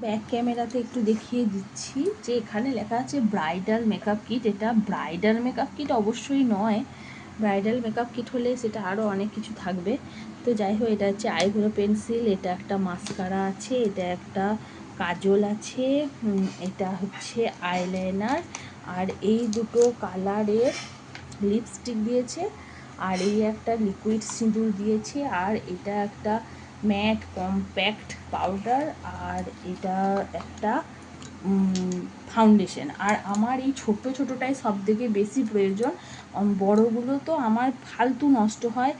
Back ক্যামেরাতে একটু দেখিয়ে দিচ্ছি যে এখানে লেখা আছে ব্রাইডাল মেকআপ কিট। এটা ব্রাইডাল মেকআপ কিট অবশ্যই নয়, ব্রাইডাল মেকআপ কিট হলে সেটা আরও অনেক কিছু থাকবে। তো যাই হোক, এটা হচ্ছে আইব্রো পেন্সিল, এটা একটা মাস্কারা আছে, এটা একটা কাজল আছে, এটা হচ্ছে আইলাইনার, আর এই দুটো কালারের লিপস্টিক দিয়েছে, আর এই একটা লিকুইড সিঁদুর দিয়েছে, আর এটা একটা ম্যাট কম্প্যাক্ট পাউডার, আর এটা একটা ফাউন্ডেশন। আর আমার এই ছোটো ছোটোটাই সব থেকে বেশি প্রয়োজন, বড়োগুলো তো আমার ফালতু নষ্ট হয়,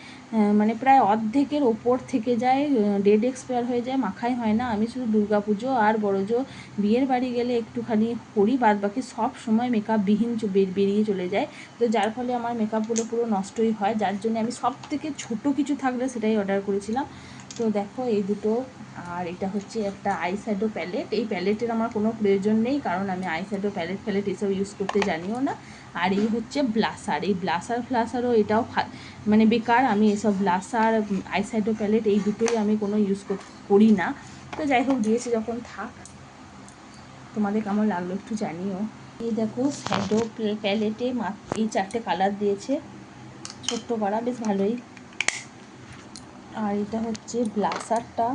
মানে প্রায় অর্ধেকের ওপর থেকে যায়, ডেড এক্সপায়ার হয়ে যায়, মাখাই হয় না। আমি শুধু দুর্গাপুজো আর বড়জো বিয়ের বাড়ি গেলে একটুখানি করি, বাদ বাকি সব সময় মেকআপবিহীন বেরিয়ে চলে যায়। তো যার ফলে আমার মেকআপগুলো পুরো নষ্টই হয়, যার জন্য আমি সব থেকে ছোটো কিছু থাকলে সেটাই অর্ডার করেছিলাম। তো দেখো এই দুটো, আর এটা হচ্ছে একটা আইশ্যাডো প্যালেট। এই প্যালেটের আমার কোনো প্রয়োজন নেই, কারণ আমি আইশ্যাডো প্যালেট এসব ইউজ করতে জানিও না। আর এই হচ্ছে ব্লাসার, এই ফ্লাসারও এটাও মানে বেকার। আমি এসব ব্লাসার, আইশ্যাডো প্যালেট এই দুটোই আমি কোনো ইউজ করি না। তো যাই হোক, দিয়েছে যখন থাক। তোমাদের কেমন লাগলো একটু জানিও। এই দেখো শ্যাডো প্যালেটে এই 4টে কালার দিয়েছে, ছোট্ট করা, বেশ ভালোই। আর এটা হচ্ছে ব্লাসারটা,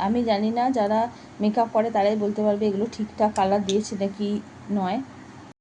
আমি জানি না, যারা মেকআপ করে তারাই বলতে পারবে এগুলো ঠিকঠাক কালার দিয়েছে নাকি নয়।